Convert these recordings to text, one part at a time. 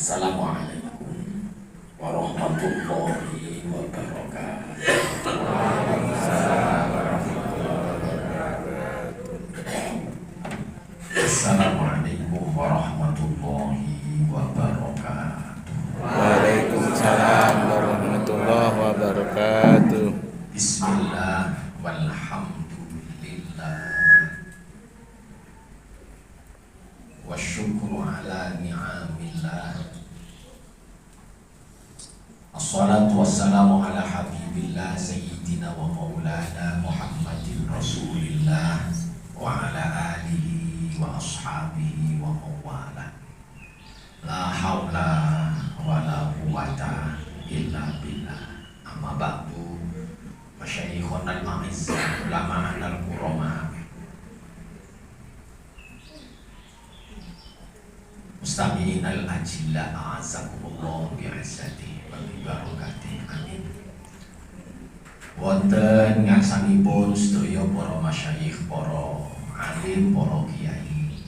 Assalamualaikum warahmatullahi wabarakatuh. Assalamualaikum warahmatullahi wabarakatuh. Waalaikumsalam warahmatullahi wabarakatuh. Bismillah walhamdulillah wa syukru ala ni'amillah. Assalatu wassalamu ala habibillah sayyidina wa maulana Muhammadin rasulillah wa ala alihi wa ashabihi wa mawala. La hawla wa la quwata illa billah. Amma ba'du, masyayikhun al-ma'izzah, ulama al-kurama, mustami'in al-ajilla, a'azakumullah bi'izzati wa bibarakati, amin. Wonten ngarsanipun sedaya para masyayikh, para alim, para kiai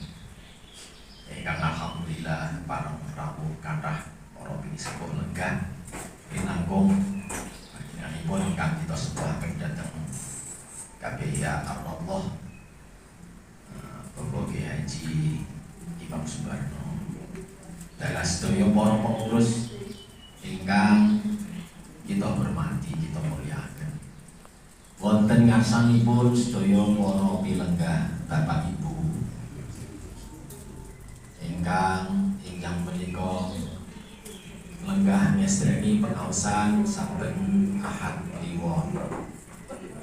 ingkang alhamdulillah para rawuh kathah para pinisepuh lenggah pinanggung panjenenganipun ingkang kita sepuhaken dhateng KPIA Allah Bapak Kiai Haji Imam Subarno, dalah sedaya para pengurus ingkang kita hormati, kita muliakan. Wonten ngarsanipun sedaya para pilenggah Bapak Ibu ingkang menika lenggah ngestreni pengaosan saben Ahad Kliwon,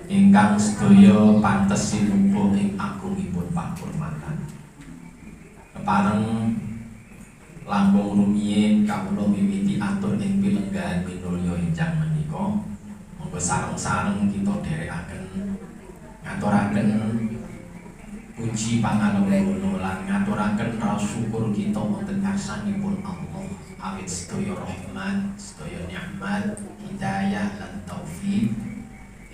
ingkang sedaya pantesipun ing agungipun pakurmatan. Kepareng langkung rumiyin kawula miwiti atur ing pilenggahan minulya enjang menika, monggo sareng-sareng kita dherekaken ngaturaken puji panganugrah lan ngaturaken rasa syukur kita wonten ngarsanipun Allah awit sedaya rahmat, sedaya nikmat, hidayah lan taufik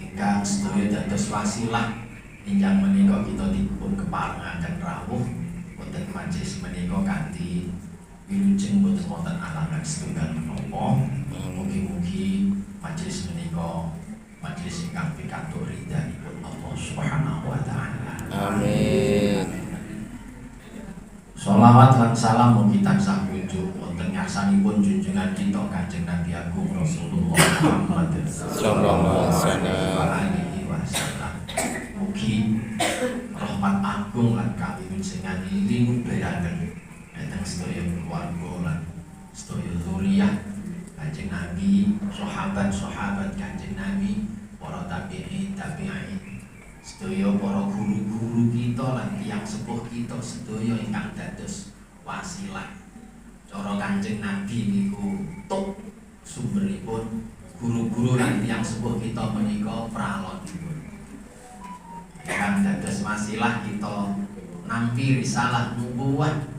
ingkang sedaya dados wasilah enjang menika kita dipun keparengaken rawuh wonten majelis menika kanthi wilujeng boten wonten alangan setunggal menapa. Mugi-mugi majelis menika majelis ingkang pikantuk ridhanipun Allah Subhanahu wa taala. Amin. Sholawat lan salam mugi tansah kunjuk wonten ngarsanipun junjungan kita Kanjeng Nabi Agung Rasulullah Muhammad Sallallahu alaihi wasallam. Mugi rahmat agung lan kawilujengan linubaraken dhateng sedaya keluarga lan sedaya zuriyah Kanjeng Nabi, sahabat-sahabat Kanjeng Nabi, para tabi'in, sedaya para guru-guru kita lan tiyang sepuh kita sedaya ingkang dados wasilah cara Kanjeng Nabi niku tuk sumberipun guru-guru lan tiyang sepuh kita menika pralonipun ingkang dados wasilah kita nampi risalah nubuwah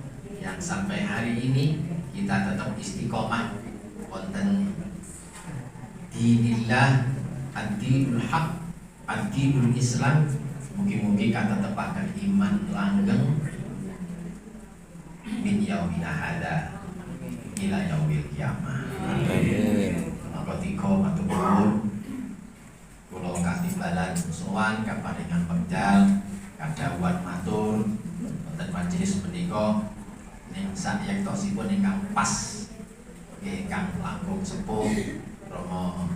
yang sampai hari ini kita tetap istiqomah wonten dinillah ad-dinul haq, ad-dinul Islam. Mugi-mugi katetepaken iman langgeng min yaumina hada ila yaumil qiyamah. Amin. Maka tiga matur nuwun kula katimbalan sowan kaparingan wekdal kadhawuhan matur wonten majelis menika ning sayektosipun ingkang pas ingkang langkung sepuh Romo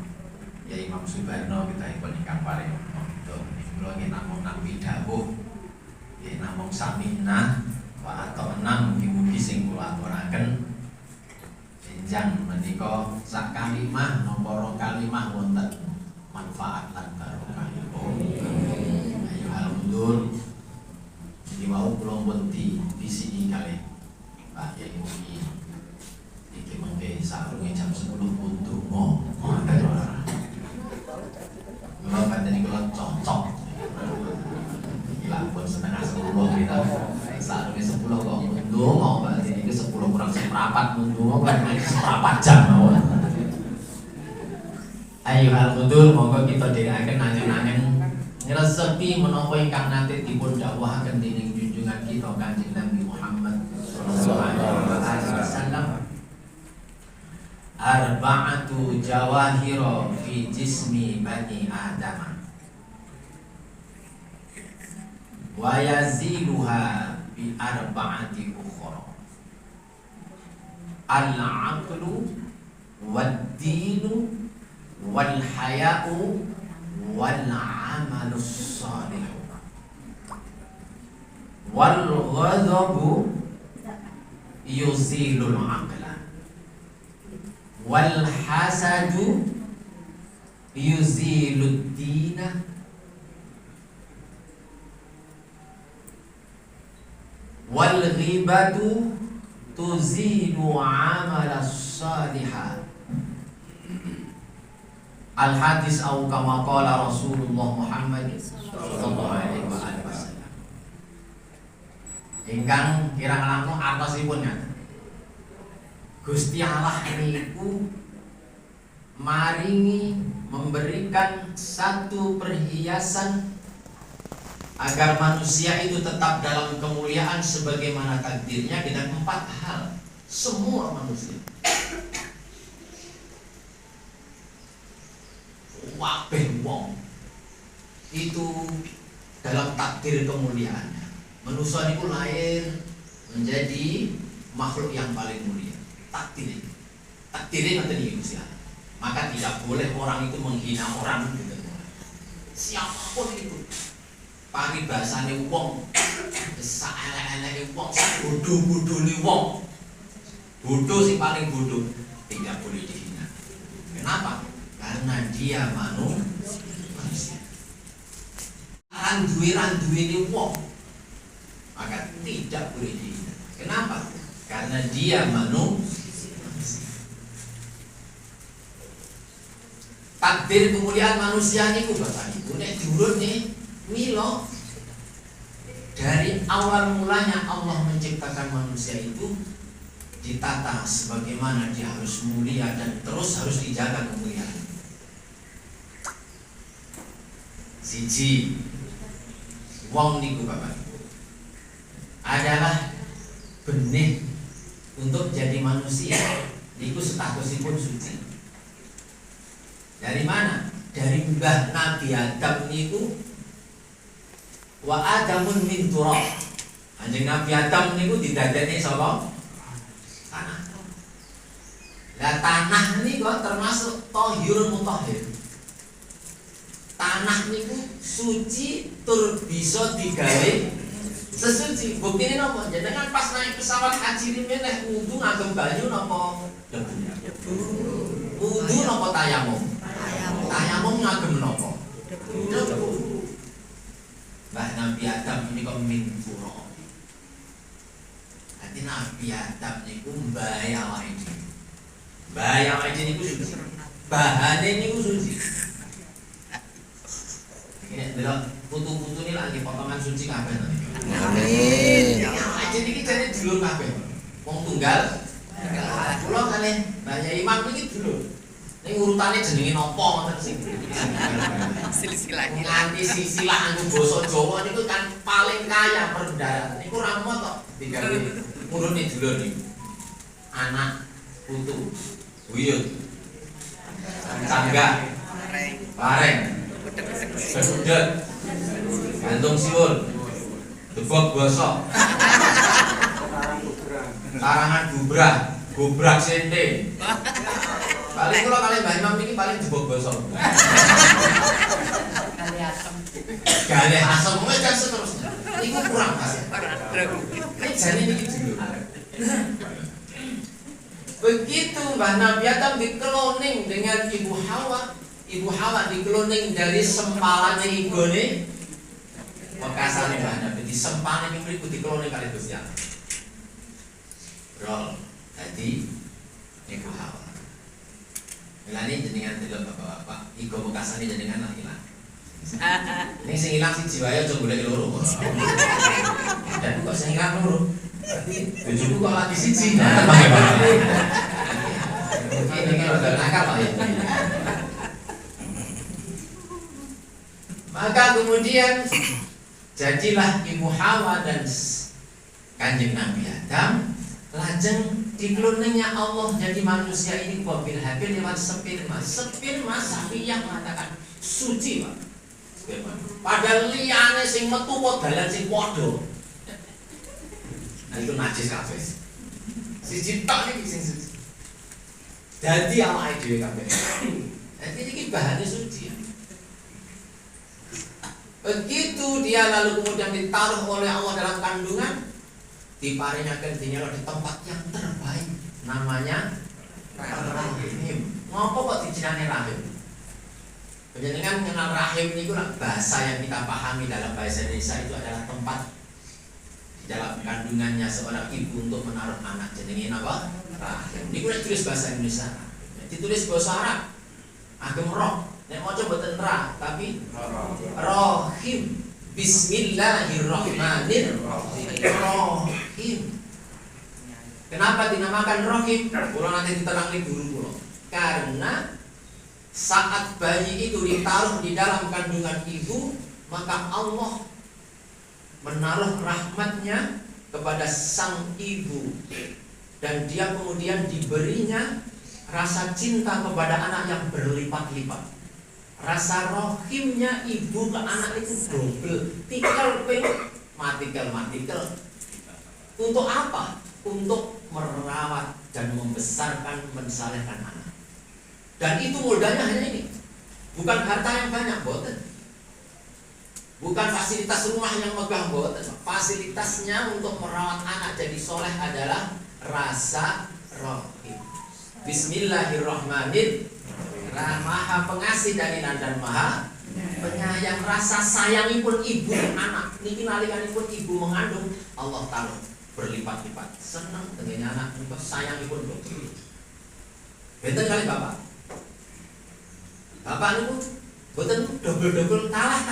Yai Imam Subarno kita pun ingkang paring itu kula nggih namung nampi dawuh nggih namung saminah wa ata'na mugi-mugi sing kula aturaken enjang menika sak kalimah napa kalimah wonten manfaat lan barokahipun. Ayo hal mundur iki wau kula pun disiki kalih Pak Yai Mugi iki mengke sarunge jam 10 pun donga wonten ora. Kula panjenengan kula cocok. Gila pun setengah 10 kita. Sarunge 10 kok ndonga Pak iki 10 kurang seprapat pun donga kan seprapat jam mawon. Ayo hal mundur monggo kita dherekaken angen-angen ngresepi menapa ingkang nate dipun dawuhaken dening junjungan kita Kanjeng Nabi Muhammad sallallahu alaihi wasallam arba'atu jawahiro fi jismi bani Adam wa yaziluha bi arba'ati ukhra al-aqlu wad-dinu wal-haya'u wal-amalus salih wal-ghadabu yuzilul aqla wal-hasadu yuzilud dina wal-ghibatu tuzilu amalas salihah. Al-hadis au kama qala Rasulullah Muhammad sallallahu alaihi wasallam. Ingkang kirang langkung artosipun ngaten. Gusti Allah niku maringi memberikan satu perhiasan agar manusia itu tetap dalam kemuliaan sebagaimana takdirnya dengan 4 hal. Semua manusia wabeh wong itu dalam takdir kemuliaannya. Manusia itu lahir menjadi makhluk yang paling mulia. Takdirnya nanti Gusti Allah. Maka tidak boleh orang itu menghina orang gitu. Siapapun itu. Paribasane wong, saelek-eleke wong, bodoh-bodohne wong. Bodoh sing paling bodoh tidak boleh dihina. Kenapa? Karena dia manusia. Randuwe-randuwene wong, maka tidak boleh dihina. Kenapa? Karena dia manusia. Takdir kemuliaan manusia niku Bapak Ibu nek diurut nih milo dari awal mulanya Allah menciptakan manusia itu ditata sebagaimana dia harus mulia dan terus harus dijaga kemuliaan. Siji wong niku Bapak Ibu adalah benih untuk jadi manusia niku statusipun suci. Dari mana? Dari mbah Nabi Adam niku wa Adamun min turab. Anjing Nabi Adam niku didadekne saka tanah. Lah tanah niku termasuk tahirun mutahhir. Tanah niku suci tur bisa digawe sesuci. Buktine napa? Jenengan pas naik pesawat haji meneh wudu ngagem banyu napa debu? Wudu napa tayamum? Tayamum ngagem napa? Debu. Mbah Nabi Adam ini kok min turab. Nanti Nabi Adam niku mbae awake dhewe. Mbae awake dhewe niku suci. Bahane niku suci. Ini delok putu-putu ini lagi potongan suci kabeh. Amin. Awake dhewe iki jane dulur kabeh. Wong tunggal. Kula kalih Mbah Yai Imam iki dulur. Ini urutannya jenenge napa ngoten sing. Silsilah nganti silsilah anggo basa Jawa niku kan paling kaya perdaran. Niku ra mot kok digawe urune dulur niku. Anak, putu, buyut, cangga, pareng, sesudet, gantung siwur, debok bosok, karangan gubrah, gobrak sente. Paling kula kali Mbah Imam niki paling debok bosok. Gale asem wis kan seterusnya. Niku kurang pas. Nek jane niki dulu. Begitu Mbah Nabi Adam dikloning dengan Ibu Hawa. Ibu Hawa dikloning dari sempalane igone. Bekasane Mbah Nabi disempane niku dikloning kali Gusti Allah. Rol dadi Ibu Hawa. Ilani jenengan delok bapak-bapak, iku bekasane jenengan lah ilang. Ning sing ilang siji wae aja golek loro. Dan kok sing ilang loro. Bojoku kok lagi siji. Ini kan rada nakal Pak ya. Maka kemudian jadilah Ibu Hawa dan Kanjeng Nabi Adam Lajeng dikloningnya Allah jadi manusia ini Qabil Habil lewat sperma. Sperma sapi yang mengatakan suci, Pak. Padahal liyane sing metu kok dalan sing padha. Nah itu najis kabeh. Siji tok iki sing suci. Dadi awake dhewe kabeh. Jadi ini bahannya suci. Begitu dia lalu kemudian ditaruh oleh Allah dalam kandungan, diparingaken dinyalo di tempat yang terbaik, namanya rahim. Ngopo kok dijenengi rahim? Panjenengan kenal rahim niku lah bahasa yang kita pahami dalam bahasa Indonesia itu adalah tempat di dalam kandungannya seorang ibu untuk menaruh anak. Jenenge napa? Rahim. Niku nek tulis bahasa Indonesia. Ditulis bahasa Arab. Agem roh. Nek maca mboten ra, tapi rahim. Bismillahirrahmanirrahim. Kenapa dinamakan rahim? Kula nanti diterangin guru kula. Karena saat bayi itu ditaruh di dalam kandungan ibu, maka Allah menaruh rahmatnya kepada sang ibu, dan dia kemudian diberinya rasa cinta kepada anak yang berlipat-lipat. Rasa rohimnya ibu ke anak itu double, tikel matikel. Untuk apa? Untuk merawat dan membesarkan, mensalehkan anak. Dan itu modalnya hanya ini, bukan harta yang banyak, boten. Bukan fasilitas rumah yang megah, boten. Fasilitasnya untuk merawat anak jadi soleh adalah rasa rohim. Bismillahirrahmanirrahim. Maha pengasih dari dan maha penyayang. Rasa sayangipun ibu anak niki nalikanipun ibu mengandung, Allah taruh berlipat-lipat. Seneng dengan anak niku sayangipun double. Benten kali bapak. Bapak niku boten double kalah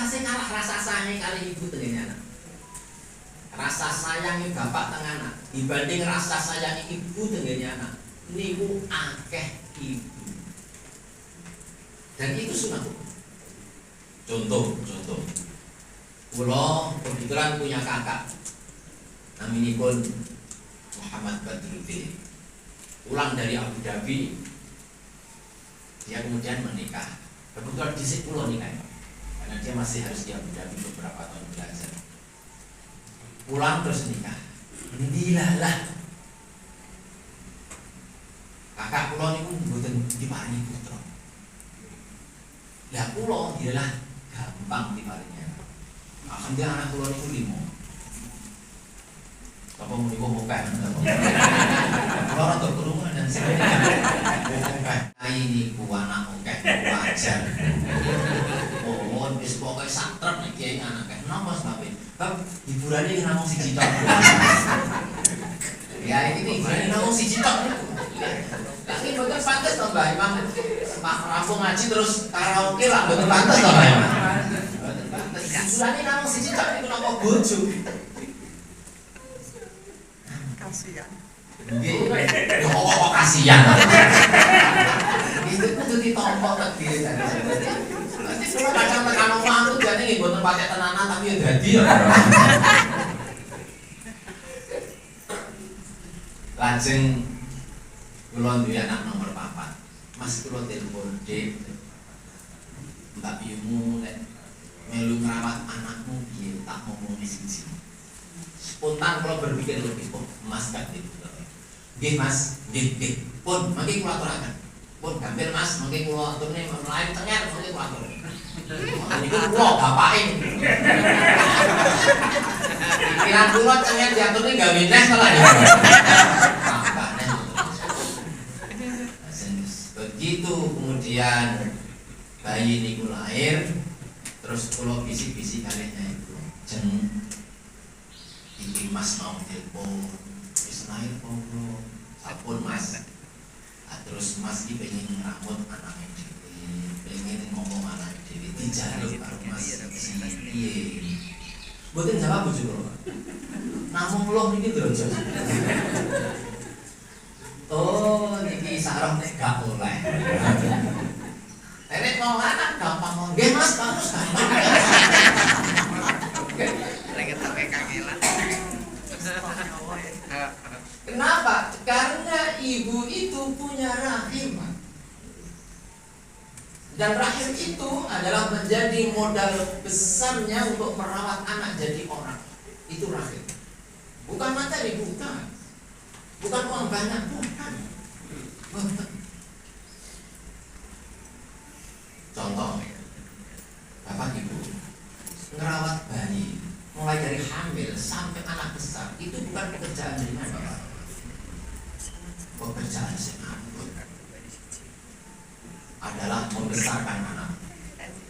rasa sayang kali ibu dengan anak. Rasa sayangnya bapak teng anak dibanding rasa sayang ibu dengan anak niku akeh ibu. Dan itu sunah. Contoh, kula kebetulan punya kakak, namanya pun Muhammad Badruddin, pulang dari Abu Dhabi, dia kemudian menikah. Kebetulan di sini kula nikah, karena dia masih harus di Abu Dhabi beberapa tahun belajar. Pulang terus nikah, dilalah. Kakak kula niku mboten diparingi putra. Ya kula ialah gampang diparingnya. Alhamdulillah anak kula niku 5. Apa menika mokah? Kula rada krungu dan sing mokah. Ini ku anak mokah wajar. Oh, wis pokoke sak trep nek kiai anak keh. Napa sebabe? Bab hiburane namung siji tok. Ya ini hiburane namung siji tok. Tapi betul pantas toh Mbak Imam. Pak rampung ngaji terus karaoke lah betul pantas toh Mbak Imam. Betul pantas. Hiburane namung siji tok niku napa bojo. Kasihan. Nggih. Yo kok kasihan. Itu kudu ditompo tadi. Nanti kula kadang tekan omah aku jane nggih mboten pakai tenanan tapi ya dadi ya. Lajeng kula duwe anak nomor 4. Mas kula telepon, Dik. Mbak Yumu nek melu ngrawat anakmu piye tak ngomong siji. Spontan kula berpikir lebih kok Mas gak gitu. Nggih Mas, nggih. Pun mangke kula aturaken. Pun gampil Mas, mangke kula aturne mlayu tenger mangke kula atur. Niku kula bapake. Pikiran kula tenger diaturne gawe neh to lah. Begitu kemudian bayi niku lahir, terus kula bisik-bisik kalihnya ibu. Jeng iki Mas mau telepon. Wis lahir kok. Sampun Mas. Terus Mas iki pengen ngramut anake dhewe, pengen ngomong anake dhewe dijaluk karo Mas. Piye? Mboten jawab bojo kula. Namung loh niki derajat. Oh, niki sareng nek gak oleh. Nek mau anak gampang. Nggih Mas, bagus gampang. Lagi tak kangelan. Kenapa? Karena ibu itu punya rahim. Dan rahim itu adalah menjadi modal besarnya untuk merawat anak jadi orang. Itu rahim. Bukan materi, bukan. Bukan uang banyak, bukan. Contoh, Bapak Ibu merawat bayi mulai dari hamil sampai anak besar itu bukan pekerjaan ringan, Bapak. Pekerjaan singapun adalah membesarkan anak.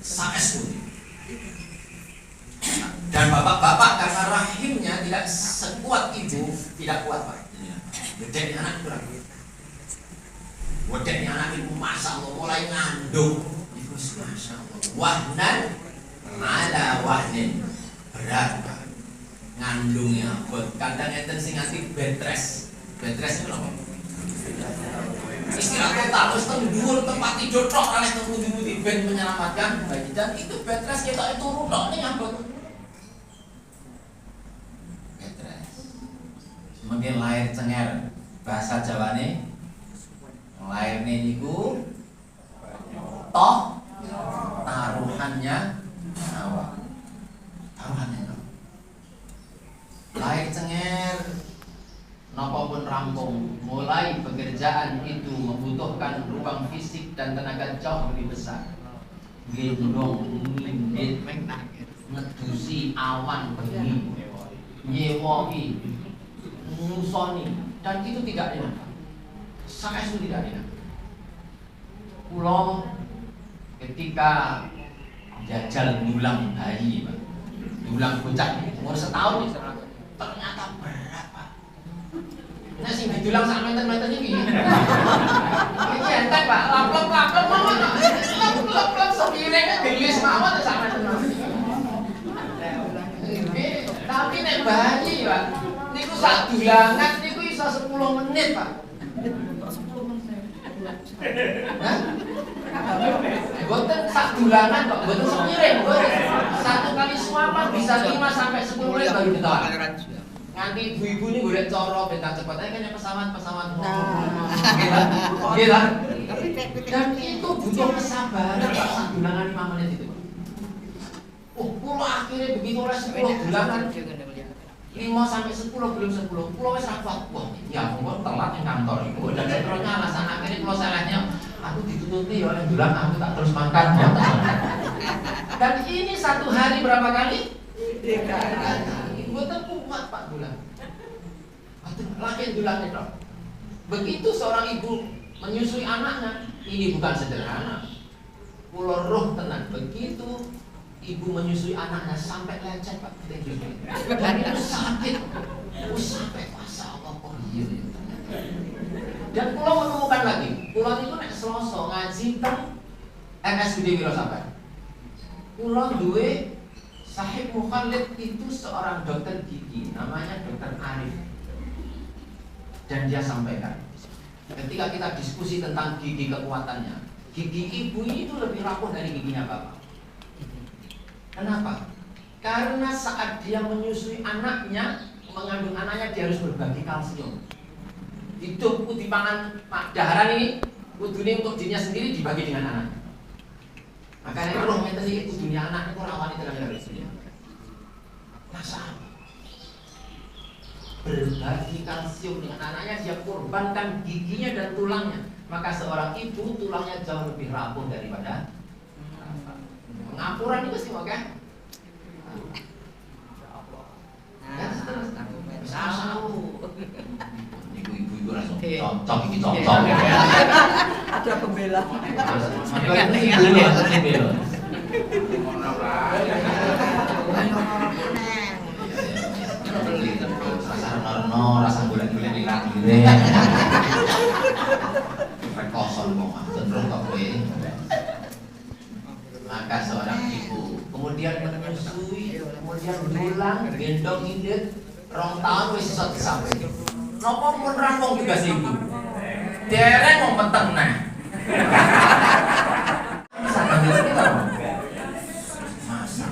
Saestu. Dan bapak-bapak karena rahimnya tidak sekuat ibu, tidak kuat, Pak. Gedenya anak kurang. Gedenya anak itu Masya Allah mulai ngandung. Itu Masya Allah. Wahnan ala wahnin, berat, Pak. Ngandungnya kadang enten sing nganti betres. Betres itu apa? Istilah total terus tenggur tempat tidur tok oleh temudi-mudi ben menyelamatkan bayi. Dan itu betres kita itu tok ning ambek. Betres. Mungkin lahir cenger bahasa Jawane lahirne niku toh taruhannya nyawa. Taruhannya nyawa. Lahir cenger napa pun rampung, mulai pekerjaan itu membutuhkan ruang fisik dan tenaga jauh lebih besar. Gendong, ngimbit, ngedusi awan bengi, nyewoki, ngusoni, dan itu tidak enak. Sangat itu tidak enak. Pulau ketika jajal dulang bayi, dulang bocah, umur setahun, ternyata berat, Pak. Nah sing didulang sak meten-meten iki. Iki entek, Pak. Laplop-laplop mawon. Laplop-laplop sepirenge gelis mawon sak meten-meten. Tapi nek bayi, Pak, niku sak dulangan niku iso 10 menit, Pak. Kok 10 menit? Hah? Boten sak dulangan kok, boten sepiring, boten. Satu kali suapan bisa 5 sampai 10 menit baru ditahan. Nganti ibu-ibu ini golek cara bentang cepat aja kan pesawat-pesawat gila. Dan itu butuh kesabaran Pak, sak dulangan 5 menit itu. Pulau akhirnya begitu oleh 10 dulangan 5 sampai 10 belum 10 pulau wis ra kuat. Wah, ya ampun telat ning kantor iku. Dan seterusnya alasan akhirnya pulau salahnya aku ditutupi oleh dulang aku tak terus makan. Dan ini satu hari berapa kali? 3 kali. Mboten kuat Pak dulang. Laki dulang itu. Begitu seorang ibu menyusui anaknya, ini bukan sederhana. Pulau roh tenan. Begitu ibu menyusui anaknya sampai lecet Pak. Dan itu sakit. Itu sampai Masya Allah kok iya. Dan pulau menemukan lagi. Pulau itu nek Selasa ngaji teng MSUD Wirasabar. Pulau duwe Sahib Mukhalid itu seorang dokter gigi, namanya Dokter Arif. Dan dia sampaikan, ketika kita diskusi tentang gigi kekuatannya, gigi ibu ini itu lebih rapuh dari giginya bapak. Kenapa? Karena saat dia menyusui anaknya, mengandung anaknya, dia harus berbagi kalsium. Hidup di pangan daharan ini, kudune untuk dirinya sendiri dibagi dengan anaknya. Makanya roh ngeten iki kudune anak niku ora wani tenan karo istrinya. Masa berbagi kalsium dengan anaknya, dia korbankan giginya dan tulangnya. Maka seorang ibu tulangnya jauh lebih rapuh daripada pengapuran itu sih oke. Ya terus tahu. Ibu-ibu langsung cocok iki cocok. Ada pembela. Rasa golek-golek ning lakire. Rekoson kok cenderung kok kowe. Maka seorang ibu kemudian menyusui, kemudian dulang, gendong indit, 2 tahun wis iso disampe. Napa pun rampung juga sih ibu. Dereng wong peteng nah. Sangat kita. Masa.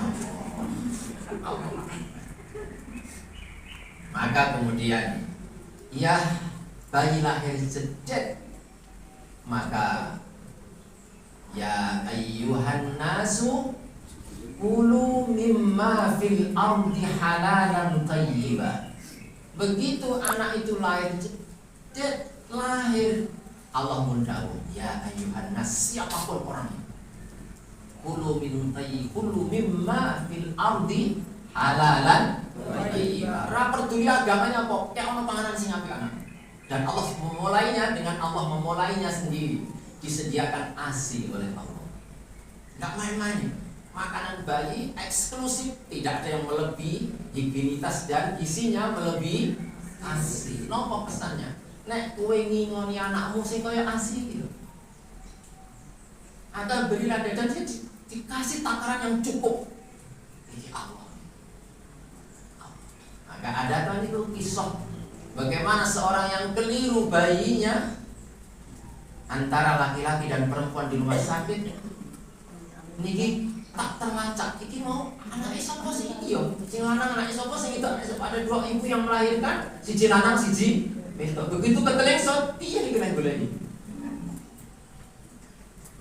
Maka kemudian ya bayi lahir jedek, maka ya ayyuhan nasu kulu mimma fil ardi halalan thayyiba. Begitu anak itu lahir jedek, lahir, Allah mendawuh ya ayyuhan nas, siapapun orangnya, kulu mimma fil ardi halalan thayyiba. Ra peduli agamanya kok, kayak ono panganan sing apik anak. Dan Allah memulainya sendiri, disediakan ASI oleh Allah. Enggak main-main. Makanan bayi eksklusif, tidak ada yang melebihi higienitas dan isinya melebihi ASI. Nopo pesannya? Nek kowe ngingoni anakmu sing kaya ASI gitu. Atau berilah dan dia dikasih takaran yang cukup. Ini Allah. Maka ada kan itu kisah bagaimana seorang yang keliru bayinya antara laki-laki dan perempuan di rumah sakit. Niki tak terlacak, iki mau anaknya sapa sih iki yo? Sing lanang anaknya sapa, sing itu anaknya sapa? Ada dua ibu yang melahirkan, siji lanang siji wedok. Begitu ketelengsot, piye iki nek goleki?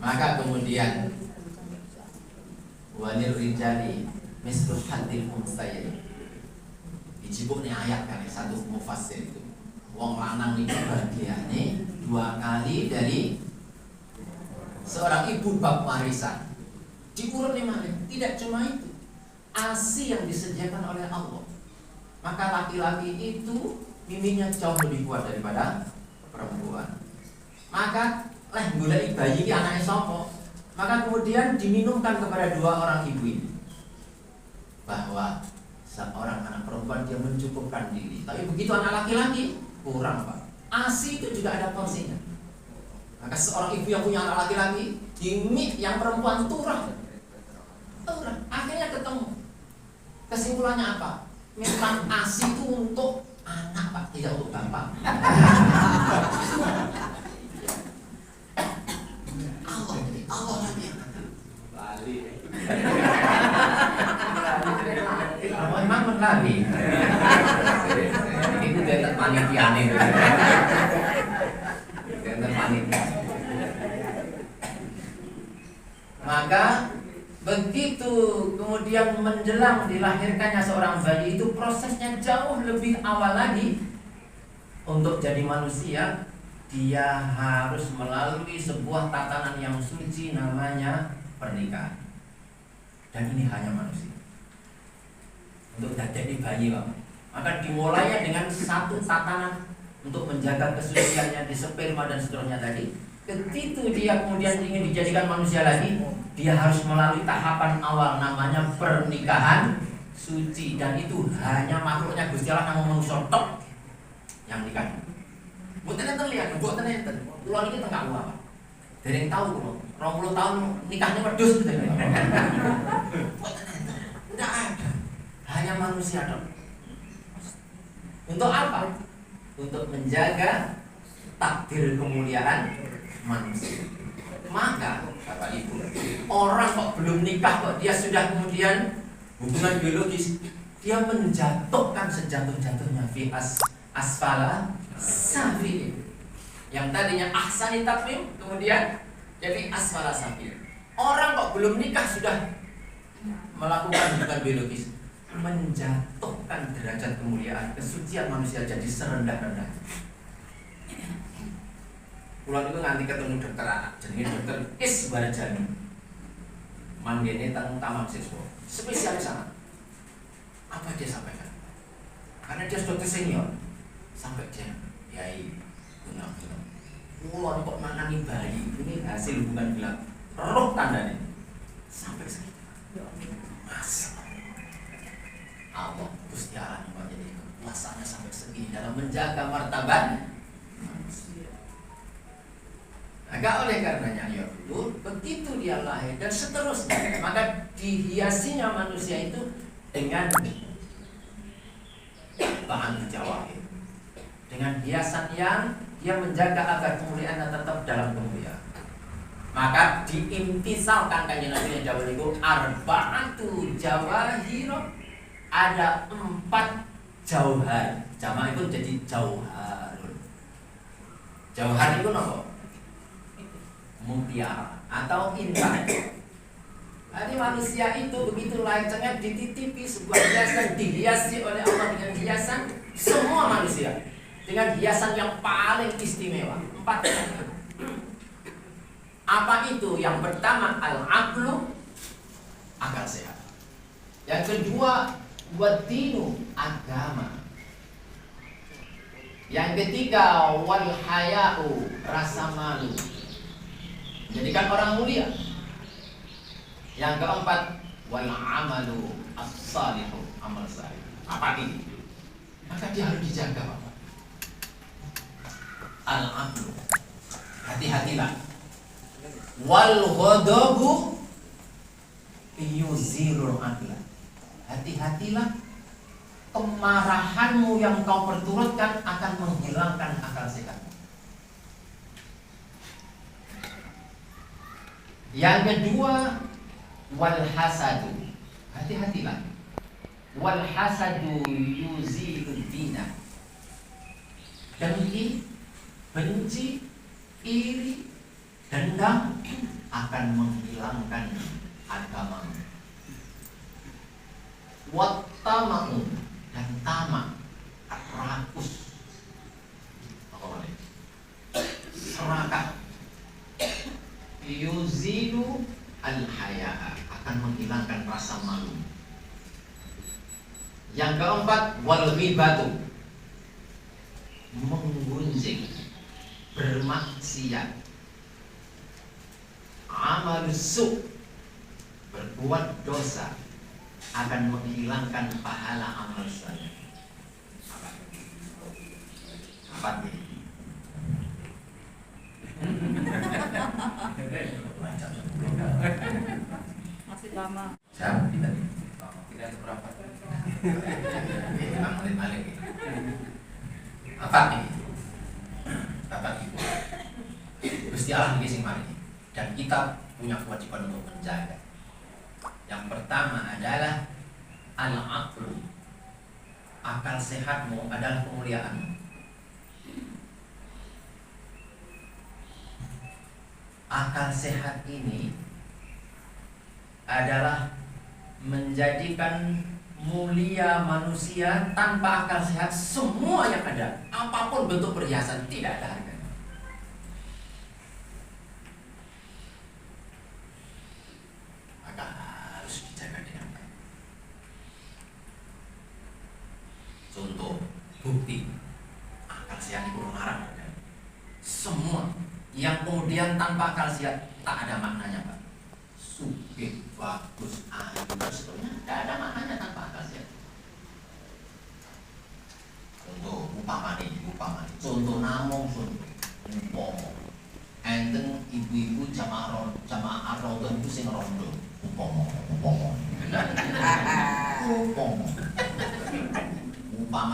Maka kemudian walil rijali mislu hadil unsayain. Dijibukne ayat kan satu mufassir itu. Wong lanang iki bagiane 2 kali dari seorang ibu bab warisan. Diurut 5 kali. Tidak cuma itu, ASI yang disediakan oleh Allah. Maka laki-laki itu miminya jauh lebih kuat daripada perempuan. Maka golek bayi iki anake sapa? Maka kemudian diminumkan kepada 2 orang ibu ini bahwa seorang anak perempuan dia mencukupkan diri. Tapi begitu anak laki-laki kurang, Pak. ASI itu juga ada porsinya. Maka seorang ibu yang punya anak laki-laki, dimik yang perempuan turah. Akhirnya ketemu. Kesimpulannya apa? Memang ASI itu untuk anak, Pak, tidak untuk bapak. Allah lagi. Lali. Memang lali. Ini udah panitia nih. Maka begitu kemudian menjelang dilahirkannya seorang bayi itu prosesnya jauh lebih awal lagi. Untuk jadi manusia, dia harus melalui sebuah tatanan yang suci namanya pernikahan. Dan ini hanya manusia. Untuk jadi bayi, Pak. Maka dimulainya dengan satu tatanan untuk menjaga kesuciannya di sperma dan seterusnya tadi. Ketika dia kemudian ingin dijadikan manusia lagi, dia harus melalui tahapan awal namanya pernikahan suci. Dan itu hanya makhluknya Gusti Allah yang ngomong sotok yang nikah. Mboten enten lihat, mboten enten. Kula niki teng kawula, Pak. Dereng tahu kula. 20 tahun nikahnya wedhus gitu. Mboten enten. Enggak ada. Hanya manusia dong. Untuk apa? Untuk menjaga takdir kemuliaan manusia. Maka Bapak Ibu, orang kok belum nikah kok dia sudah kemudian hubungan biologis, dia menjatuhkan sejatuh-jatuhnya fi asfala safi. Yang tadinya ahsani taqwim kemudian jadi asfala safi. Orang kok belum nikah sudah melakukan hubungan biologis, menjatuhkan derajat kemuliaan kesucian manusia jadi serendah-rendah. Pulau itu nanti ketemu dokter anak, jadi dokter Isbarjani, manggilnya tentang taman siswa, spesialis anak. Apa dia sampaikan? Karena dia dokter senior, sampai dia, yai, benar. Pulau kok menangani bayi, ini hasil hubungan gelap, roh tandanya, sampai segitu. Mas, Allah Gusti Allah menjadi kekuasaannya sampai segini dalam menjaga martabat manusia. Maka oleh karenanya ya dulu begitu dia lahir dan seterusnya, maka dihiasinya manusia itu dengan bahan jawahir, dengan hiasan yang dia menjaga agar kemuliaannya tetap dalam kemuliaan. Maka diimtisalkan kanjeng Nabi yang jawab itu arba'atu jawahir, ada 4 jauhar. Jamak itu jadi jauharun. Jauhar itu apa? Mutiara atau intan. Jadi manusia itu begitu lancengnya dititipi sebuah hiasan, dihiasi oleh Allah dengan hiasan semua manusia dengan hiasan yang paling istimewa. 4. Apa itu? Yang pertama al-aqlu, akal sehat. Yang kedua wad-dinu, agama. Yang ketiga wal haya'u, rasa malu, jadikan orang mulia. Yang keempat wal amalu as-salihu, amal salih. Apa ini? Maka dia harus dijaga, Bapak. Al-aqlu, hati-hatilah. Wal ghadabu yuzilul aqla, hati-hatilah. Kemarahanmu yang kau perturutkan akan menghilangkan akal sehatmu. Yang kedua wal hasadu, hati-hatilah. Wal hasadu yuzilud dina, dengki, benci, iri, dendam akan menghilangkan agamamu. Wattama'u, dan tamak, rakus, serakah, yuzilu al-haya'a, akan menghilangkan rasa malu. Yang keempat wal ghibatu, menggunjing, bermaksiat, amal su', berbuat dosa, akan menghilangkan pahala amal saleh. Apa ini? Masih lama. Jam tidak? Tidak seberapa. Balik. Apa ini? Bapak Ibu, Gusti Allah ini sing mari, dan kita punya kewajiban untuk menjaga. Yang pertama adalah al-aqlu, akal sehatmu adalah kemuliaanmu. Akal sehat ini adalah menjadikan mulia manusia. Tanpa akal sehat semua yang ada, apapun bentuk perhiasan, tidak ada harganya. Maka harus dijaga dengan baik. Contoh, bukti akal sehat itu melarang semua yang kemudian tanpa akal sehat tak ada maknanya, Pak. Sugih, bagus, ayu, sebetulnya tidak ada maknanya tanpa akal sehat. Contoh contoh namung, umpama enten ibu-ibu jamaah ar-raudhah itu sing rondo, umpama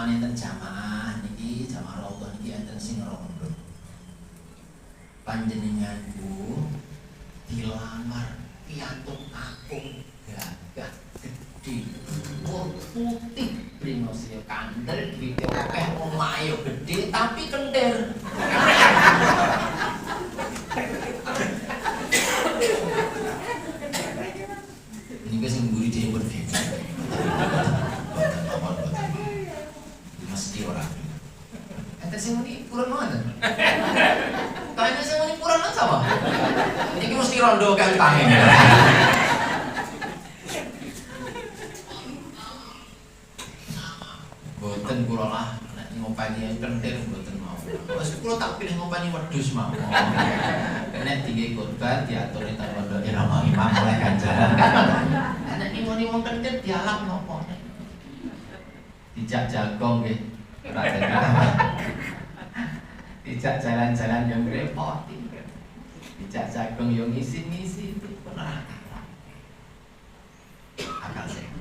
enten jamaah niki, jamaah raudhah niki enten sing rondo. Panjenengan Bu dilamar piantun akung gagah gede putih bringosio kandel duwite akeh omahe gede tapi kender. Ini sing mburi dhewe pun dhewe. Mesti ora. Enten sing muni kurang ngoten. Kayaknya sing muni kurang nang sapa? Iki mesti rondo kan tangi. Boten kula lah nek ngopeni kentir boten mau. Wes kula tak pilih ngopeni wedhus mau. Nek tinggi korban diaturi teng pondok Irama Imam oleh ganjaran. Nek ngimoni wong kentir dialap napa? Dijak jagong nggih. Dijak jalan-jalan yang repoti. Dijak jagong yang ngisi-ngisi itu pernah akal sehat.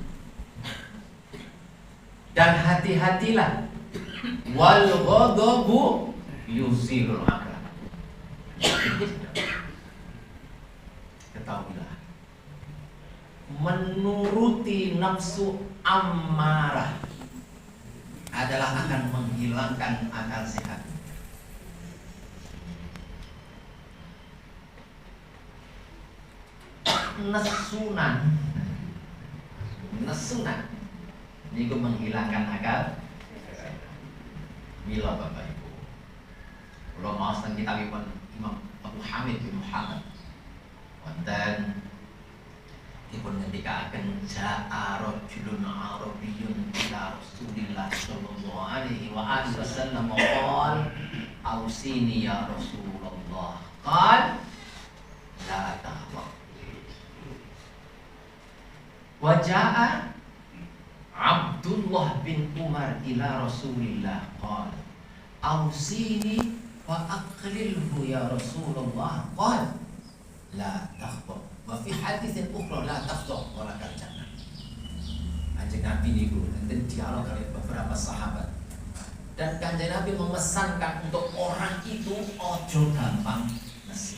Dan hati-hatilah, wal ghadabu yuzilul aqla. Ketahuilah, menuruti nafsu ammarah adalah akan menghilangkan akal sehat. Nesunan niku menghilangkan akal. Mila Bapak Ibu, kula maos teng kitabipun Imam Abu Hamid bin Muhammad wonten dipun ngendikaken ja'a rajulun arabiyyun ila Rasulillah sallallahu alaihi wa alihi wasallam qala ausini ya Rasulullah qala la tahwa wa ja'a Abdullah bin Umar ila Rasulillah qala ausini wa aqlilhu ya Rasulullah qala la takhba wa fi haditsin ukhra la takhba wa la jannah. Kanjeng Nabi niku enten dialog kali beberapa sahabat dan Kanjeng Nabi memesankan untuk orang itu ojo gampang nesu.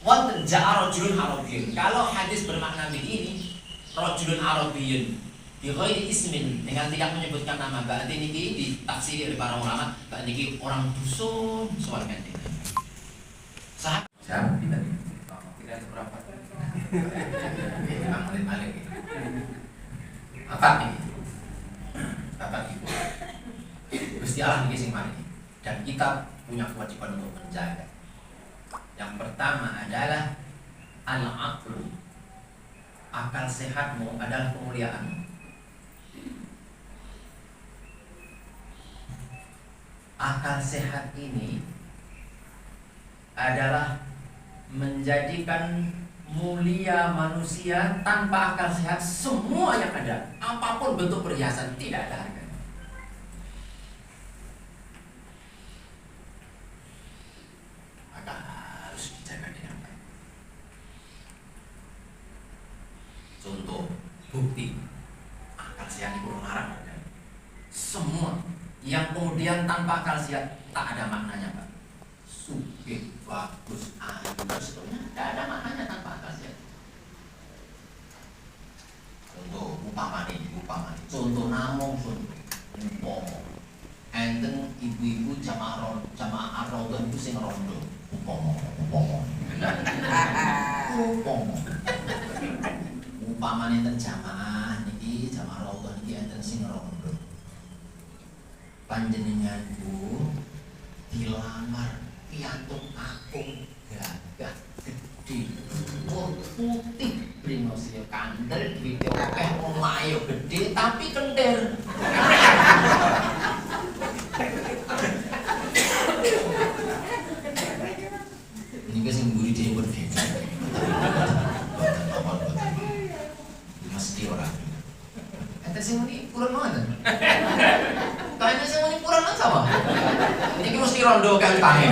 Wonten ja'a rajulun arabiyyun. Kalau hadis bermakna begini, rajulun arabiyyun bi ghairi ismin, dengan tidak menyebutkan nama, berarti niki ditafsir oleh para ulama, berarti niki orang dusun soal ganti. Sah? Jam kita nih. Tidak ada berapa. Kita balik. Apa ini? Bapak Ibu. Gusti Allah niki sing mari. Dan kita punya kewajiban untuk menjaga. Yang pertama adalah al-aqlu. Akal sehatmu adalah kemuliaanmu. Akal sehat ini adalah menjadikan mulia manusia. Tanpa akal sehat semua yang ada, apapun bentuk perhiasan, tidak ada harganya. Maka harus dijaga dengan baik. Contoh, bukti akal sehat itu larang. Semua yang kemudian tanpa akal sehat tak ada maknanya, Pak. Sugih, bagus, ayu, seterusnya tidak ada maknanya tanpa akal sehat. Contoh contoh namung umpama enten ibu-ibu jamaah ar-raudhah itu sing rondo umpama enten jamaah niki jamaah raudhah niki enten sing rondo. Panjenengan Bu dilamar piantun akung gagah gede putih bringosio kandel duwite akeh omahe yo gede tapi kentir. Niki sing mburi dhewe pun beda. Mesti ora. Enten sing muni purun mawon. Kayaknya sing muni purun sama. Niki mesti rondo kali tangi.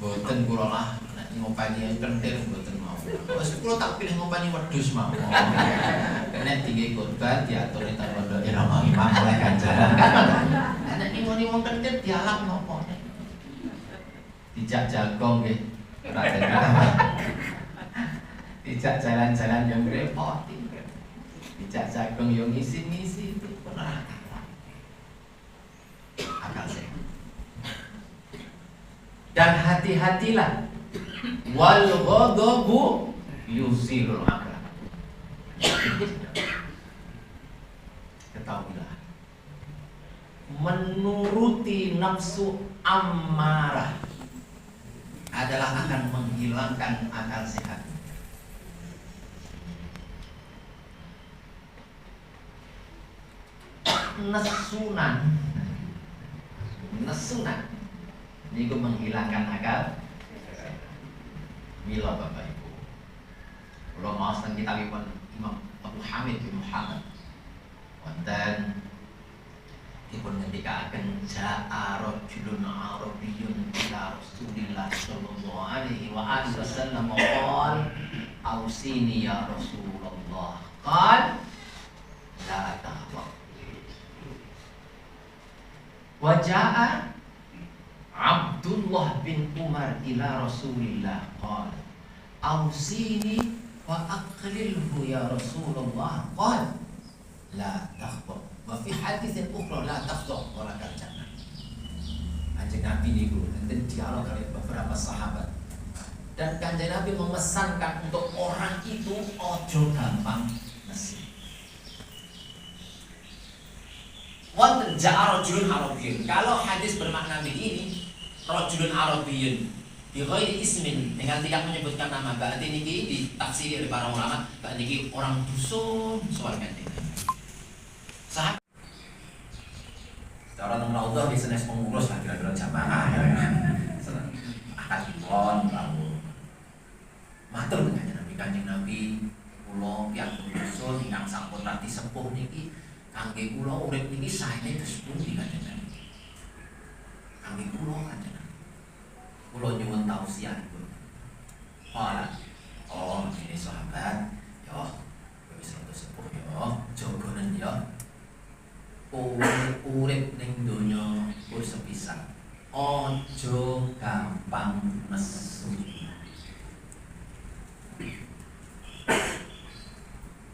Boten kula lah nek ngopeni kentir boten mau. Wes kula tak pilih ngopeni wedhus mau. Nek tinggi korban diatur nang pondok Irama Imam oleh ganjaran. Nek ngoni wong kentir dialap nopo nek. Dijak jagong nggih. Dijak jalan-jalan yang repoti. Dijak jagong yang ngisi-ngisi itu pernah akal sehat. Dan hati-hatilah, wal ghadabu yusilul akal. Ketahuilah, menuruti nafsu ammarah adalah akan menghilangkan akal sehat. Nesunan niku menghilangkan akal. Mila Bapak Ibu, kula maos teng kitabipun Imam Abu Hamid bin Muhammad wonten dipun ngendikaken ja'a rajulun arabiyyun ila Rasulillah sallallahu alaihi wa alihi wasallam qala ausini ya Rasulullah qala la tahwa wa ja'a Abdullah bin Umar ila Rasulillah qala Ausini wa aqlilhu ya Rasulullah. Qal la takhta. Wa fi haditsin ukhra la takhta wa la jannah. Kanjeng Nabi niku enten dialog kali beberapa sahabat. Dan Kanjeng Nabi memesankan untuk orang itu ojo gampang nasi. Wonten ja'a rajulun arabiyyun. Kalau hadis bermakna begini, rajulun arabiyyun bi ghairi ismin, dengan tidak menyebutkan nama, berarti niki ditafsiri oleh para ulama, berarti niki orang dusun soal ganti. Sahabat cara nang raudhah di senes pengurus lah kira-kira jamaah ya. Akad pon lalu matur Kanjeng Nabi kula piyambak dusun ingkang sampun radi sepuh niki kangge kula urip niki saene terus pundi Kanjeng Nabi. Kangge kula Kanjeng Nabi. Kula nyuwun tausiahipun. Ora. Oh, ini sahabat, yo wis rada sepuh yo, jogonen yo. Urip ning donya wis sepisan. Ojo gampang nesu.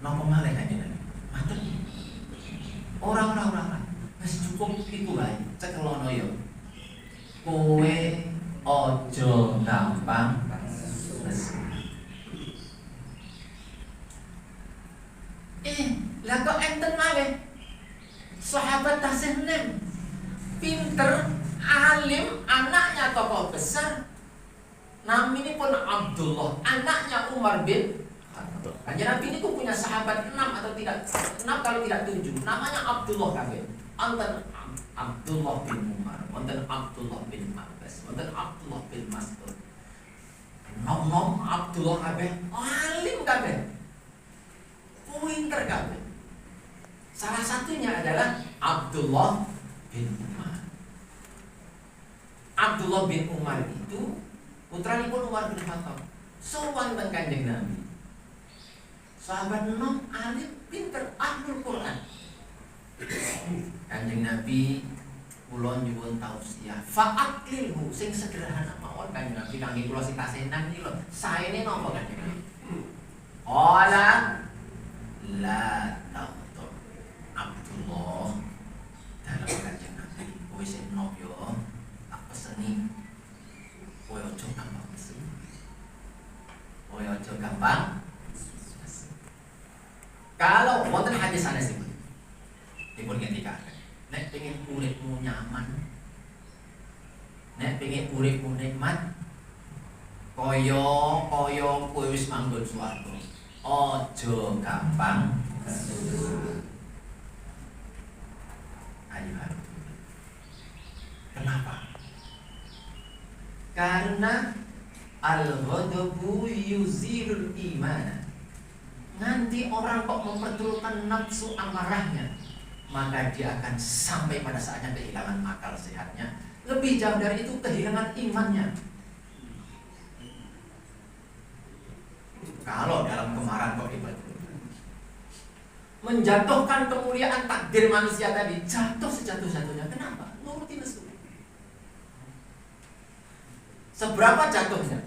Napa malih Kanjeng Nabi? Matur. Ora. Wis cukup iku wae. Cekelono yo. Kowe ojo gampang nesu. Lah kok enten malih? Sahabat tasih nem. Pinter, alim, anaknya tokoh besar. Naminipun Abdullah, anaknya Umar bin Khattab. Kanjeng Nabi ini punya sahabat 6 atau tidak 6 kalau tidak 7. Namanya Abdullah kabeh. Wonten Abdullah bin Umar, wonten Abdullah bin Abbas, wonten Abdullah bin Mas'ud. Nom-nom Abdullah kabeh alim kabeh. Pinter kabeh. Salah satunya adalah Abdullah bin Umar. Abdullah bin Umar itu putranipun Umar bin Khattab. Sowan teng Kanjeng Nabi. Sahabat nom alim pinter ahlul Quran. Kanjeng Nabi kula nyuwun tausiah fa'aklilhu sing sederhana mawon Kanjeng Nabi kangge kula sing kasenan iki lho. Saene napa Kanjeng Nabi? Ola la taqtu Abdullah dalam Kanjeng Nabi kowe sing nom yo tak peseni kowe aja gampang nesu. Kowe aja gampang. Kalau wonten hadis sanesipun dipun ngendikaken, nek pengen uripmu nyaman, nek pengen uripmu nikmat, kaya kowe wis manggon swarga. Aja gampang nesu. Ayo. Kenapa? Karena al-ghadabu yuzilul iman. Nanti orang kok memperturutkan nafsu amarahnya, maka dia akan sampai pada saatnya kehilangan akal sehatnya. Lebih jauh dari itu kehilangan imannya. Kalau dalam kemarahan kok diperturutkan, menjatuhkan kemuliaan takdir manusia tadi, jatuh sejatuh-jatuhnya. Kenapa? Nuruti nafsu. Seberapa jatuhnya?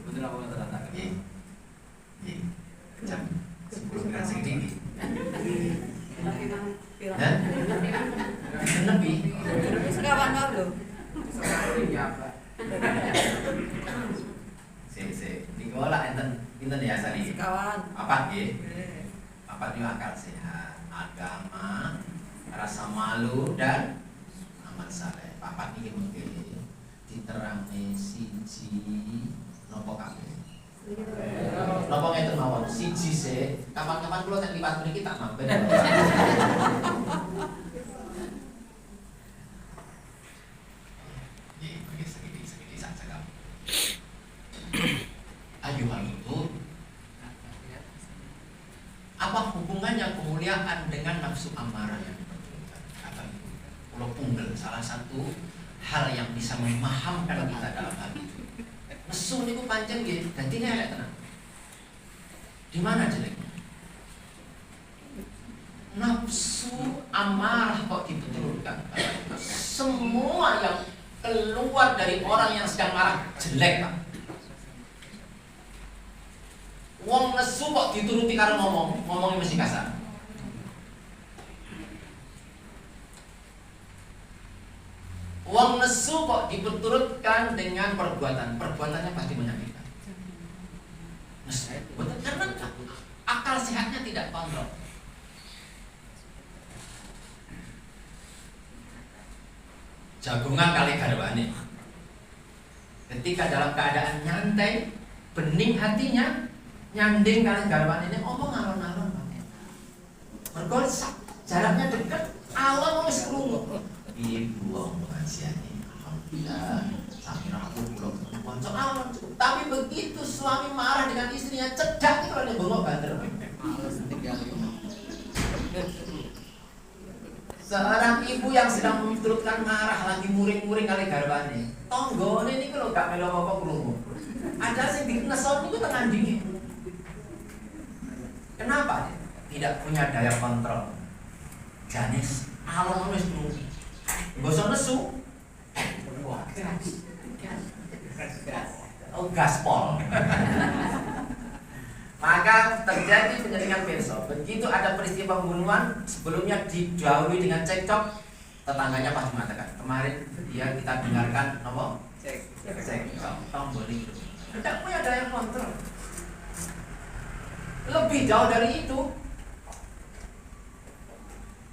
Betul apa kata kata? Jam 10 kan segini. Lebih. Sekawan lho. Dikola enten ya sari. Sekawan. Apa nggih? Apa itu akal sehat, agama, rasa malu dan amal saleh. Papat iki mungkin diterangne siji napa kabeh. Napa ngeten mawon? Siji sik, kapan-kapan kula nek liwat mriki tak mampir. Segini saja kamu. Ayuhal itu apa hubungannya kemuliaan dengan nafsu amarah yang diperturutkan? Kata itu, kalau punggel salah satu hal yang bisa memahamkan kita dalam hal itu. Nesu niku pancen nggih, dadi elek tenan. Di mana jeleknya? Nafsu amarah kok diperturutkan? Semua yang keluar dari orang yang sedang marah jelek, Pak. Wong nesu kok dituruti karo ngomongnya mesti kasar. Wong nesu kok diperturutkan dengan perbuatannya pasti menyakitkan. Nesu, betul, karena akal sehatnya tidak kontrol. Jagungan kali garwane. Ketika dalam keadaan nyantai, bening hatinya, nyanding kali garwane ini omong alon-alon. Mergo jaraknya dekat, alon wis krungu. Ibu wong pengajiane. Alhamdulillah, sakira aku kula kanca alon. Tapi begitu suami marah dengan istrinya, cedak iki kalau bengok banter. Seorang ibu yang sedang menturutkan marah lagi muring-muring kali garwane. Tonggone niku lho gak melu apa-apa krungu. Ada sing dineson niku tengah dingin. Kenapa? Tidak punya daya kontrol. Janis alon wis krungu. Bosok nesu. Wah, oh, gaspol. Maka terjadi penyaringan besok. Begitu ada peristiwa pembunuhan, sebelumnya didahului dengan cekcok, tetangganya pasti mengatakan, kemarin dia kita dengarkan apa? Cekcok, tombol itu. Tidak punya daya kontrol. Lebih jauh dari itu,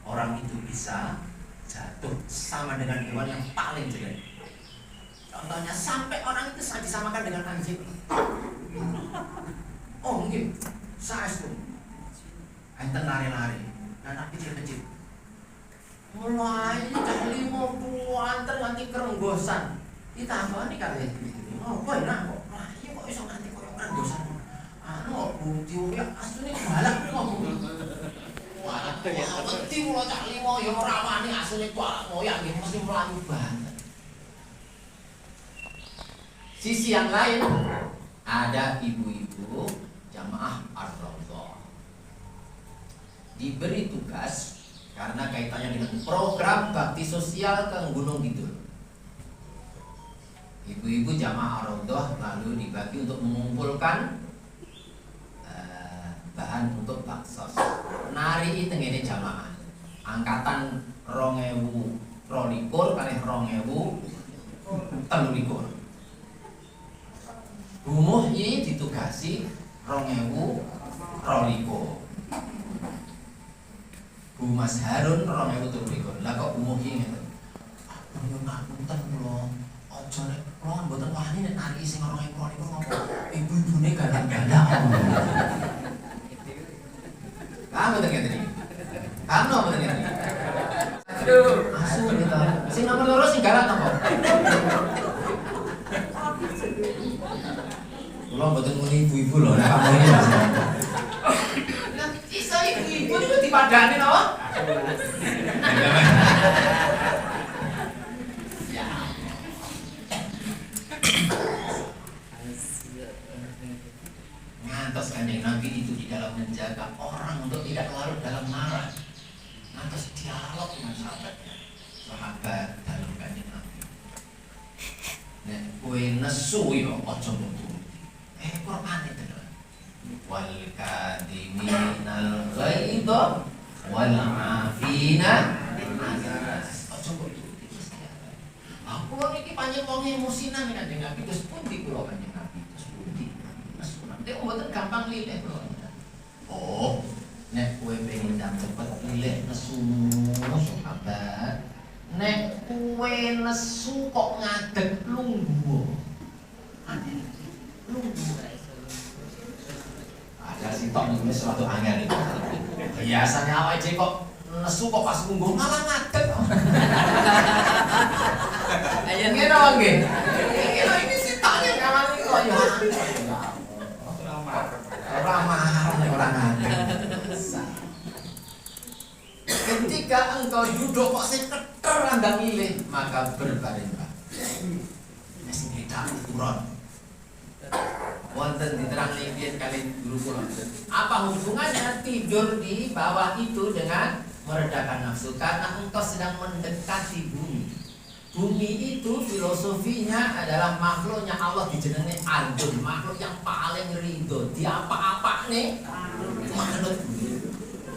orang itu bisa jatuh sama dengan hewan yang paling jelek. Contohnya sampai orang itu disamakan dengan anjing. Oh mungkin saya itu enten lari-lari, anak kecil-kecil. Mulai cah 50-an nganti kerenggosan. Ditakoni kali oh kok enak kok. Lah iya kok iso nganti koyo kerenggosan. Anu kok bukti ya asline balak kok. Wah, bukti kula cah 5 ya ora wani asline balak moyak nggih mesti mlayu banget. Sisi yang lain ada ibu-ibu jamaah Ar-Raudhah diberi tugas karena kaitannya dengan program bakti sosial ke Gunung Kidul. Ibu-ibu jamaah Ar-Raudhah lalu dibagi untuk mengumpulkan bahan untuk baksos. Nari tengene jamaah angkatan 2022 kali 2023. Umuh ini ditugasi 2022. Bu Mas Harun 2023. Lah kok umuh ini ngeten. Yo ngapunten kula. Aja nek kula mboten wani nek nari sing 2022 ngopo. Ibu-ibune galang-galang. Kamu mboten ngeten iki. Kamu mboten ngeten iki. Aduh, asu kita. Sing nomor loro sing galang apa? Kula mboten muni ibu-ibu lho nek kamu iki. Lah iso ibu-ibu niku dipadani to? Ya. Ngantos Kanjeng Nabi itu di dalam menjaga orang untuk tidak larut dalam marah. Ngantos dialog dengan sahabatnya. Sahabat dalam Kanjeng Nabi. Nek kowe nesu yo aja mbok Quran itu wal kadiminal ghaidha wal afina aja kok aku lho niki panjang wong emosinan Kanjeng Nabi terus pundi kula Kanjeng Nabi terus pundi nek mboten gampang lilih kula oh nek kowe pengen cepet lilih nesu sahabat nek kowe nesu kok ngadeg lungguh ada si tok nulis suatu angel itu. Biasanya awake dhewe kok nesu kok pas lungguh malah ngadeg. Ayo ngene wae nggih. Ini si toknya kawan iki kok ya. Ora marah ora ngadeg. Ketika engkau duduk kok sing keter andang milih, maka berbaringlah. Wis ngedak turun. Wonten diterang niki kali guru kula. Apa hubungannya tidur di bawah itu dengan meredakan nafsu? Karena engkau sedang mendekati bumi. Bumi itu filosofinya adalah makhluknya Allah dijenengi ardun, makhluk yang paling ridho. Dia apa-apa nih? Makhluk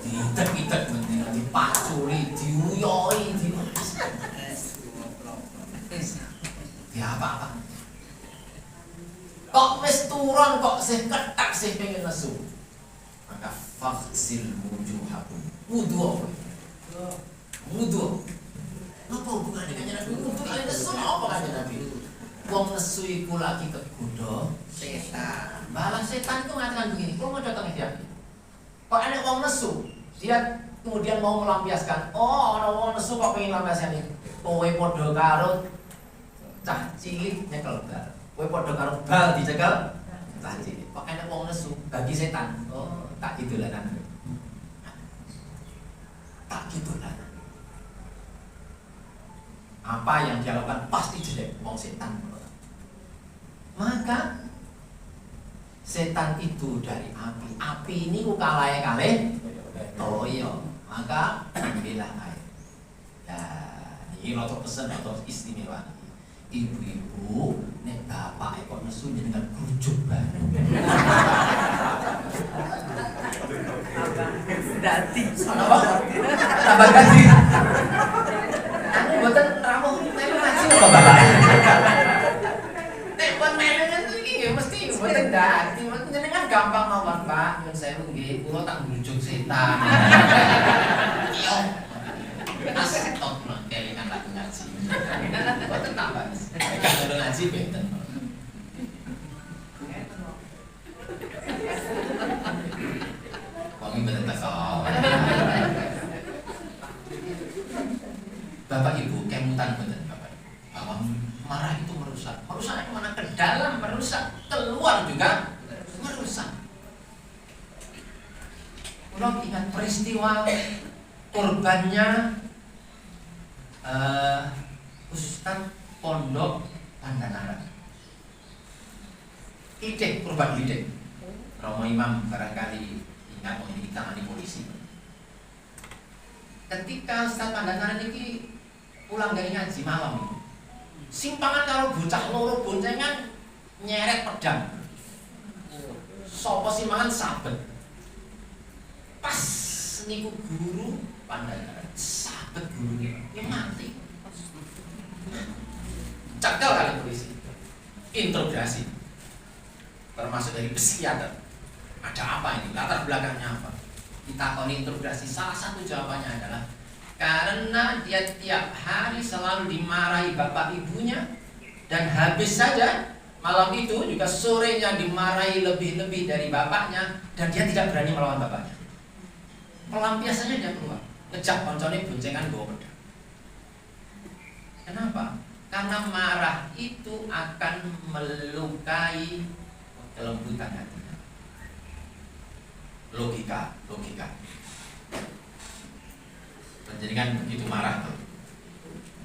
diitek-itek mendingan dipaculi, diuyoi, dia apa-apa. Kok wis turun kok sih ketak sih pengen nesu. Maka faghsil wujuhakum. Wudu. Wudu. Apa hubungannya dengan Nabi? Wudu kali nesu apa kan Nabi? Wong nesu iku lagi kegoda setan. Malah setan itu ngatakan begini, kok mau datang dia. Kok ada wong nesu, dia kemudian mau melampiaskan. Oh, ana wong nesu kok pengen lampiaskan iki. Kowe padha karo cah cilik nyekel bal. Kowe padha karo bal dicekel cah cilik. Kok ana wong nesu bagi setan. Oh, tak gitulah kan. Tak gitulah. Apa yang dia lakukan pasti jelek, wong setan. Maka setan itu dari api. Api ini kalih toyo. Maka ambillah air. Ya, ini rada pesen atau istimewa. Ibu-ibu nek bapak kok nesu dengan grujuk bareng. Dati. Apa? Tambah gaji. Aku mboten rawuh melu ngaji kok bapak. Nek pun melu iki nggih mesti mboten dadi. Jenengan gampang mawon, Pak. Nyun sewu nggih, kula tak grujuk setan. Yo. Astok nang kelingan lagi ngaji. Mboten tambah. Nek ngono ngaji benten. Kami bener teko. Bapak Ibu kemutan bener Bapak. Bahwa marah itu merusak. Merusak mana ke dalam merusak, keluar juga merusak. Kalau ingat peristiwa korbannya Ustaz Pondok Pandanaran. Idek, korban idek. Romo Imam barangkali ingat ini ditangani polisi. Ketika Ustaz Pandanaran ini pulang dari ngaji malam, simpangan kalau bocah loro boncengan nyeret pedang. Sopo simpangan sabet. Pas niku guru Pandanaran sabet gurunya yang mati. Cakal kali polisi. Interogasi. Termasuk dari psikiater. Ada apa ini? Latar belakangnya apa? Kita interogasi. Salah satu jawabannya adalah karena dia tiap hari selalu dimarahi bapak ibunya dan habis saja malam itu juga sorenya dimarahi lebih-lebih dari bapaknya dan dia tidak berani melawan bapaknya. Pelampiasannya dia keluar, ngejak koncone boncengan bawa pedang. Kenapa? Karena marah itu akan melukai kelembutan hatinya. Logika. Jenengan begitu marah tuh.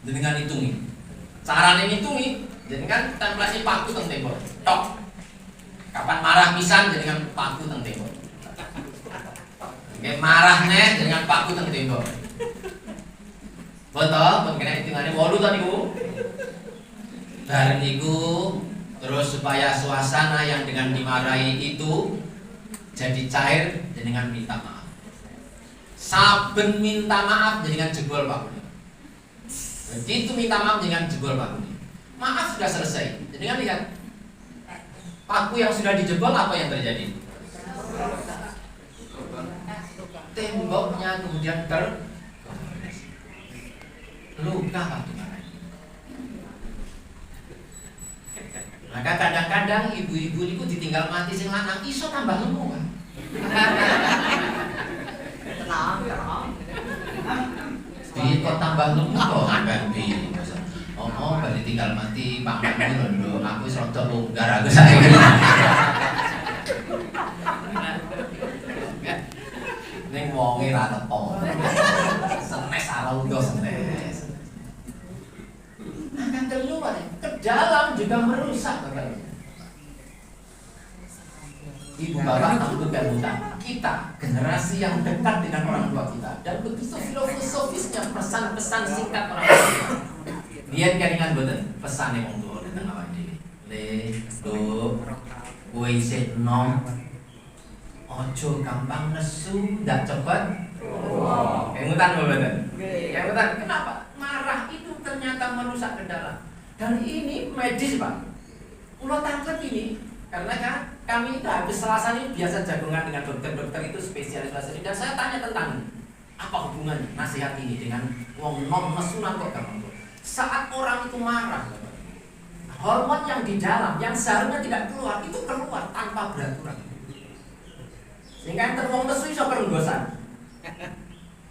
Jenengan hitungi. Carane ngitungi, jenengan templasi paku teng tembok. Tok. Kapan marah pisan jenengan paku teng tembok. Nggih marah neh jenengan paku teng tembok. Betul, pun kena hitungane 8 to niku. Bareng niku terus supaya suasana yang dengan dimarahi itu jadi cair jenengan minta maaf. Saben minta maaf dengan jebol pakune. Begitu minta maaf dengan jebol pakune. Maaf sudah selesai. Jenengan lihat paku yang sudah dijebol apa yang terjadi? Temboknya kemudian luka patungan. Maka kadang-kadang ibu-ibu niku ditinggal mati sing lanang iso tambah lemu kan. Di kok tambah lemu kok kan di. Oh, bali tinggal mati pangkatmu lho. Aku wis rada longgar aku saiki. Ning wonge ra teko. Senes ala udo senes. Akan keluar ke dalam juga merusak Bapak. Ibu bapak tentukan hutang kita generasi yang dekat dengan orang tua kita dan begitu filosofisnya pesan-pesan singkat orang tua kita. Biyen kelingan mboten pesane wong tuwa dateng awake dhewe. Le, Do, kowe isih enom. Ojo gampang nesu, ndak cepet. Kemutan mboten? Kemutan. Kenapa? Marah itu ternyata merusak kendala. Dan ini medis, Pak. Kula tangkep ini karena kan kami itu habis Selasa ini biasa jagungan dengan dokter-dokter itu spesialis bahasa dan saya tanya tentang apa hubungannya nasihat ini dengan wong nom nesunan kok gampang. Saat orang itu marah, hormon yang di dalam yang seharusnya tidak keluar itu keluar tanpa beraturan. Sehingga enten wong nesu iso perenggosan.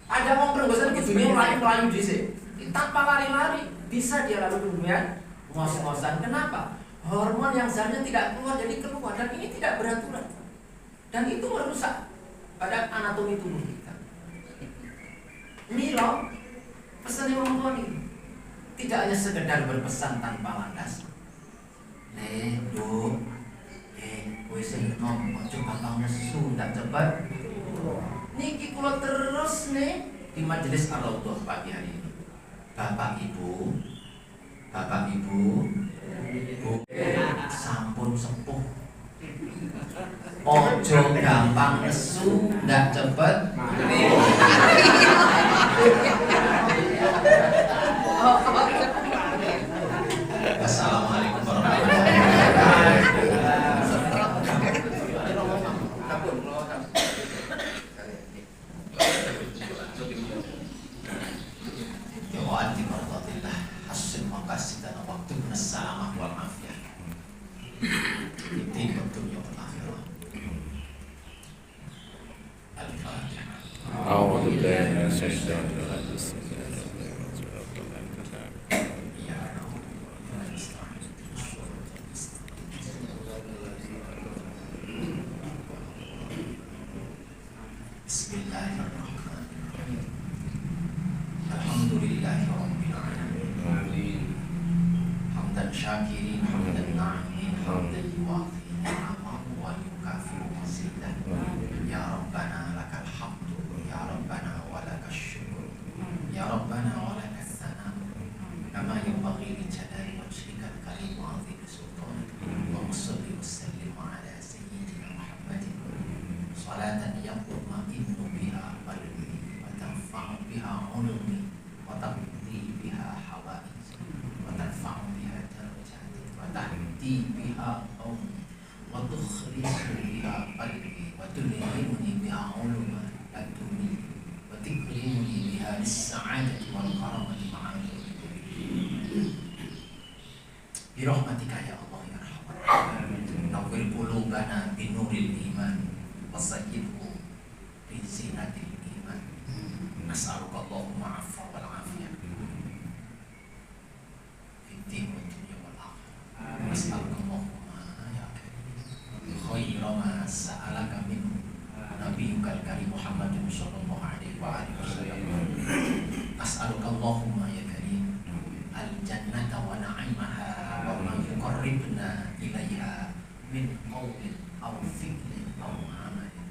Ada wong perenggosan kudune mlayu-mlayu dhisik. Tanpa lari-lari bisa dia lalu kemudian ngos-ngosan. Kenapa? Hormon yang seharusnya tidak keluar jadi keluar dan ini tidak beraturan. Dan itu merusak pada anatomi tubuh kita. Milo pesan wong tua ini tidak hanya sekedar berpesan tanpa landas. Le, Do, kowe sing enom ojo gampang nesu ndak cepet. Niki kula terus nih di majelis Ar-Raudhah pagi hari ini. Bapak Ibu, Bu, sampun sepuh. Ojo gampang nesu ndak cepet. Assalamualaikum warahmatullahi Bismillahirrahmanirrahim. Alhamdulillahirabbil alamin. Hamdan syakirin, hamdan na'imin, hamdan yuwafi ni'amahu wa yukafi'u mazidah. Ya Rabbana lakal hamdu, ya Rabbana wa lakal syukur, ya Rabbana wa lakal sana. Kama yanbaghi li jalali wajhikal karim wa 'azimi sultanik. Wa shalli wa sallim ala sayyidina Muhammadin salatan yatma'innu biha qalbi wa tanfa'u biha 'ulumi wa taqdi biha hawaij wa tanfa'u biha darajat wa tahdi biha qawmi wa tukhriju biha qalbi wa tulhimuni biha 'uluma laduni wa tukrimuni biha as-sa'adati wal karamati ma'al bi rahmatika ya Allah ya Rahman. Nawwir qulubana bi nuril iman wasayyidhu bi zinatil iman. Nas'aluka Allahumma 'afwa wal 'afiyah fid din wad dunya wal akhirah. Nas'aluka Allahumma ya karim khayra ma sa'alaka minhu nabiyyukal karim Muhammadun sallallahu alaihi wa alihi wasallam. Nas'aluka Allahumma ya karim al jannata wa na'imaha wa ma yuqarribna ilaiha min qawlin aw fi'lin aw amalin.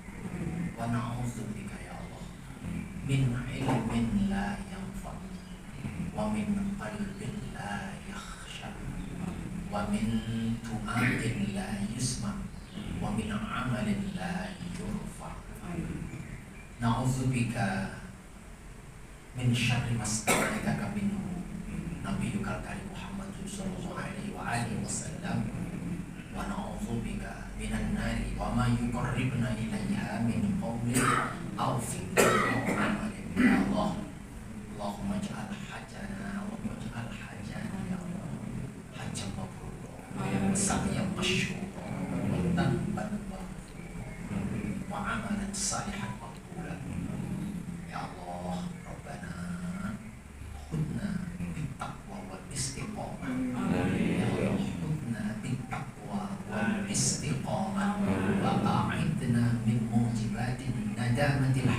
Wa na'udzu bika ya Allah min ilmin la yanfa wa min qalbin la yakhsha wa min du'ain la yusma wa min amalin la yurfa. Na'udzu bika min syarri masta'adaka minhu nabiyyukal karim Muhammadun sallallahu alaihi wa alihi wasallam. Wa na'udzu bika minan nari wa ma yuqarribna ilaiha min qawlin aw fi'lin aw amalin. Ya Allah, Allahumma ij'al hajjana wa ij'al hajjana ya Allah hajjan mabrura, sa'yan masyhura, wa tanban wa amalan salihan maqbula. Ya Allah, Rabbana khudna bit taqwa wal istiqamah. Ya Allah, khudna bit taqwa wal istiqamah wa a'idna min mujibatin nadamatil